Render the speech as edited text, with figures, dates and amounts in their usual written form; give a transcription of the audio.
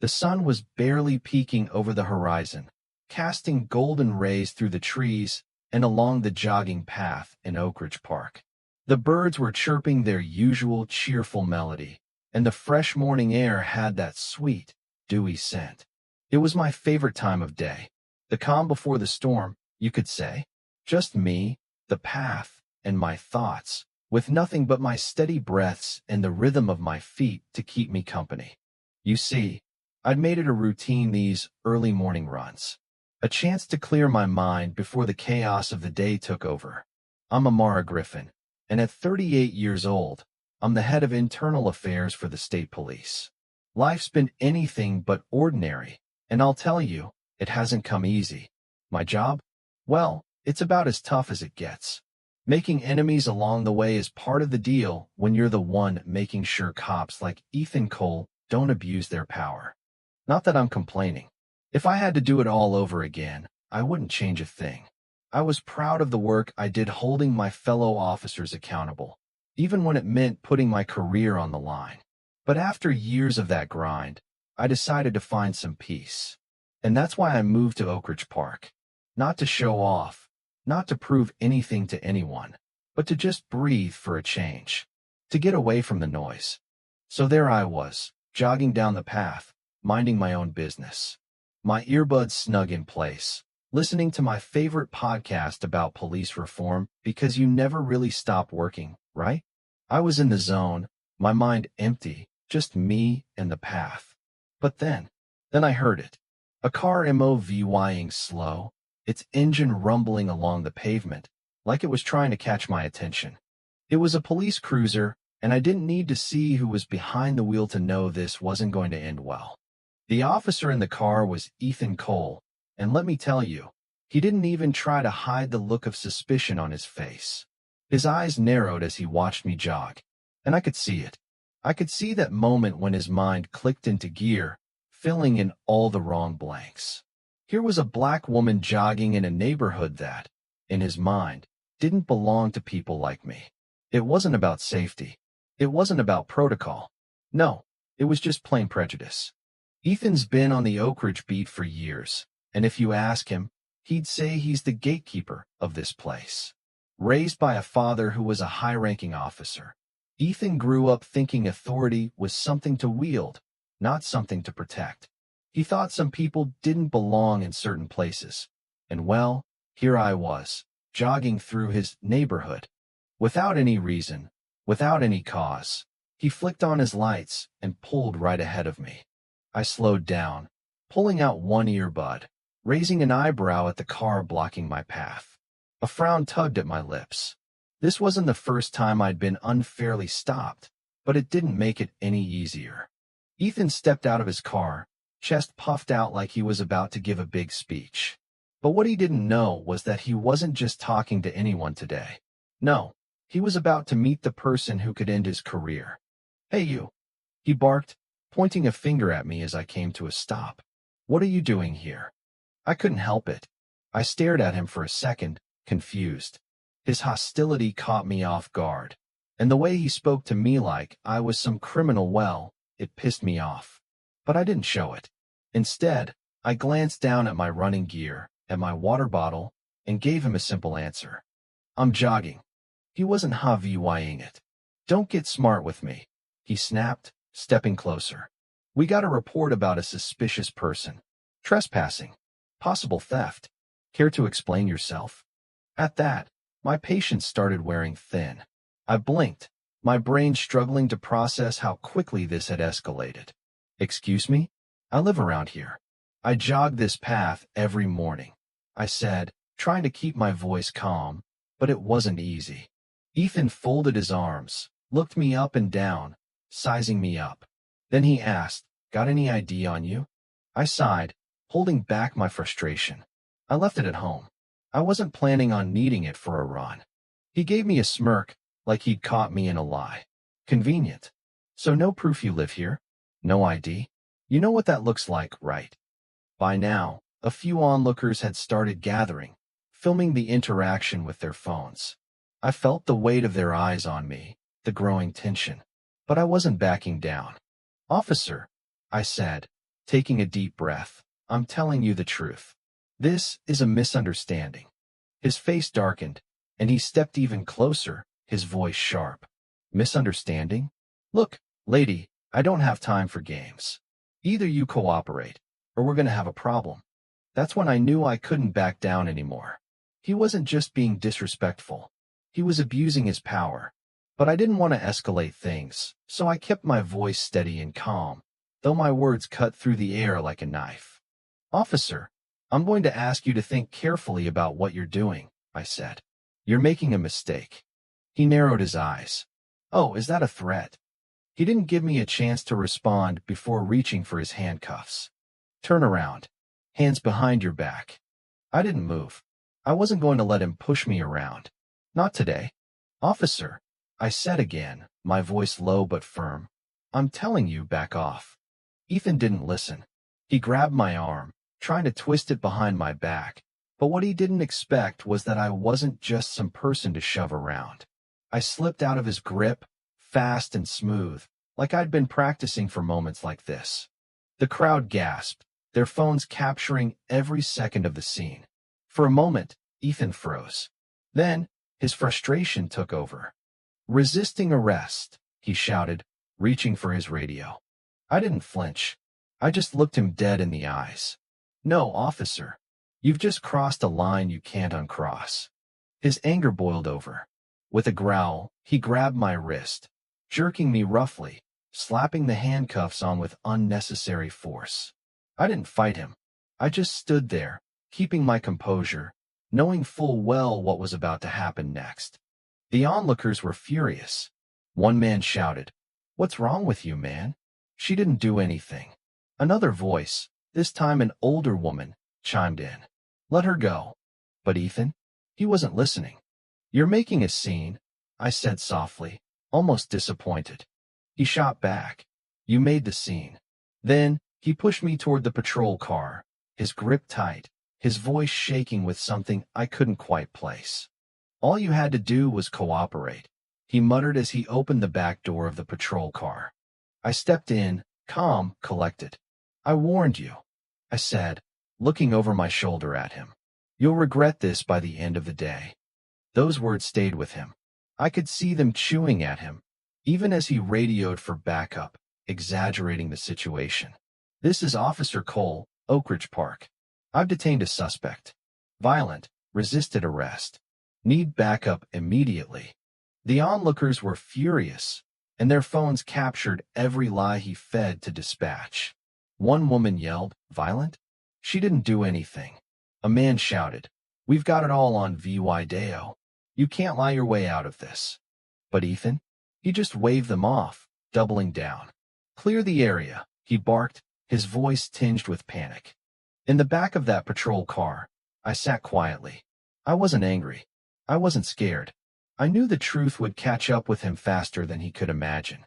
The sun was barely peeking over the horizon, casting golden rays through the trees and along the jogging path in Oak Ridge Park. The birds were chirping their usual cheerful melody, and the fresh morning air had that sweet, dewy scent. It was my favorite time of day. The calm before the storm, you could say. Just me, the path, and my thoughts, with nothing but my steady breaths and the rhythm of my feet to keep me company. You see, I'd made it a routine these early morning runs. A chance to clear my mind before the chaos of the day took over. I'm Amara Griffin, and at 38 years old, I'm the head of internal affairs for the state police. Life's been anything but ordinary, and I'll tell you, it hasn't come easy. My job? Well, it's about as tough as it gets. Making enemies along the way is part of the deal when you're the one making sure cops like Ethan Cole don't abuse their power. Not that I'm complaining. If I had to do it all over again, I wouldn't change a thing. I was proud of the work I did holding my fellow officers accountable, even when it meant putting my career on the line. But after years of that grind, I decided to find some peace. And that's why I moved to Oak Ridge Park. Not to show off, not to prove anything to anyone, but to just breathe for a change, to get away from the noise. So there I was, jogging down the path, minding my own business, my earbuds snug in place, listening to my favorite podcast about police reform because you never really stop working, right? I was in the zone, my mind empty, just me and the path. But then I heard it. A car moving slow, its engine rumbling along the pavement, like it was trying to catch my attention. It was a police cruiser, and I didn't need to see who was behind the wheel to know this wasn't going to end well. The officer in the car was Ethan Cole, and let me tell you, he didn't even try to hide the look of suspicion on his face. His eyes narrowed as he watched me jog, and I could see it. I could see that moment when his mind clicked into gear, filling in all the wrong blanks. Here was a black woman jogging in a neighborhood that, in his mind, didn't belong to people like me. It wasn't about safety. It wasn't about protocol. No, it was just plain prejudice. Ethan's been on the Oak Ridge beat for years, and if you ask him, he'd say he's the gatekeeper of this place. Raised by a father who was a high-ranking officer, Ethan grew up thinking authority was something to wield, not something to protect. He thought some people didn't belong in certain places. And well, here I was, jogging through his neighborhood. Without any reason, without any cause, he flicked on his lights and pulled right ahead of me. I slowed down, pulling out one earbud, raising an eyebrow at the car blocking my path. A frown tugged at my lips. This wasn't the first time I'd been unfairly stopped, but it didn't make it any easier. Ethan stepped out of his car, chest puffed out like he was about to give a big speech. But what he didn't know was that he wasn't just talking to anyone today. No, he was about to meet the person who could end his career. "Hey you," he barked, pointing a finger at me as I came to a stop. "What are you doing here?" I couldn't help it. I stared at him for a second, confused. His hostility caught me off guard, and the way he spoke to me like I was some criminal, well, it pissed me off. But I didn't show it. Instead, I glanced down at my running gear, at my water bottle, and gave him a simple answer. "I'm jogging." He wasn't having it. "Don't get smart with me," he snapped, stepping closer. "We got a report about a suspicious person. Trespassing. Possible theft. Care to explain yourself?" At that, my patience started wearing thin. I blinked, my brain struggling to process how quickly this had escalated. "Excuse me? I live around here. I jog this path every morning," I said, trying to keep my voice calm, but it wasn't easy. Ethan folded his arms, looked me up and down, sizing me up. Then he asked, "Got any ID on you?" I sighed, holding back my frustration. I left it at home. I wasn't planning on needing it for a run. He gave me a smirk, like he'd caught me in a lie. "Convenient. So no proof you live here? No ID? You know what that looks like, right?" By now, a few onlookers had started gathering, filming the interaction with their phones. I felt the weight of their eyes on me, the growing tension. But I wasn't backing down. "Officer," I said, taking a deep breath. I'm telling you the truth. This is a misunderstanding. His face darkened, and he stepped even closer, his voice sharp. Misunderstanding? Look, lady, I don't have time for games. Either you cooperate, or we're going to have a problem. That's when I knew I couldn't back down anymore. He wasn't just being disrespectful. He was abusing his power. But I didn't want to escalate things, so I kept my voice steady and calm, though my words cut through the air like a knife. Officer, I'm going to ask you to think carefully about what you're doing, I said. You're making a mistake. He narrowed his eyes. Oh, is that a threat? He didn't give me a chance to respond before reaching for his handcuffs. Turn around. Hands behind your back. I didn't move. I wasn't going to let him push me around. Not today. Officer, I said again, my voice low but firm. I'm telling you, back off. Ethan didn't listen. He grabbed my arm, trying to twist it behind my back, but what he didn't expect was that I wasn't just some person to shove around. I slipped out of his grip, fast and smooth, like I'd been practicing for moments like this. The crowd gasped, their phones capturing every second of the scene. For a moment, Ethan froze. Then, his frustration took over. Resisting arrest, he shouted, reaching for his radio. I didn't flinch. I just looked him dead in the eyes. No, officer. You've just crossed a line you can't uncross. His anger boiled over. With a growl, he grabbed my wrist, jerking me roughly, slapping the handcuffs on with unnecessary force. I didn't fight him. I just stood there, keeping my composure, knowing full well what was about to happen next. The onlookers were furious. One man shouted, "What's wrong with you, man? She didn't do anything." Another voice, this time an older woman, chimed in. "Let her go." But Ethan? He wasn't listening. "You're making a scene," I said softly, almost disappointed. He shot back. "You made the scene." Then, he pushed me toward the patrol car, his grip tight, his voice shaking with something I couldn't quite place. "All you had to do was cooperate," he muttered as he opened the back door of the patrol car. I stepped in, calm, collected. "I warned you," I said, looking over my shoulder at him. "You'll regret this by the end of the day." Those words stayed with him. I could see them chewing at him, even as he radioed for backup, exaggerating the situation. "This is Officer Cole, Oak Ridge Park. I've detained a suspect. Violent, resisted arrest. Need backup immediately." The onlookers were furious, and their phones captured every lie he fed to dispatch. One woman yelled, "Violent? She didn't do anything." A man shouted, "We've got it all on video. You can't lie your way out of this." But Ethan? He just waved them off, doubling down. "Clear the area," he barked, his voice tinged with panic. In the back of that patrol car, I sat quietly. I wasn't angry. I wasn't scared. I knew the truth would catch up with him faster than he could imagine.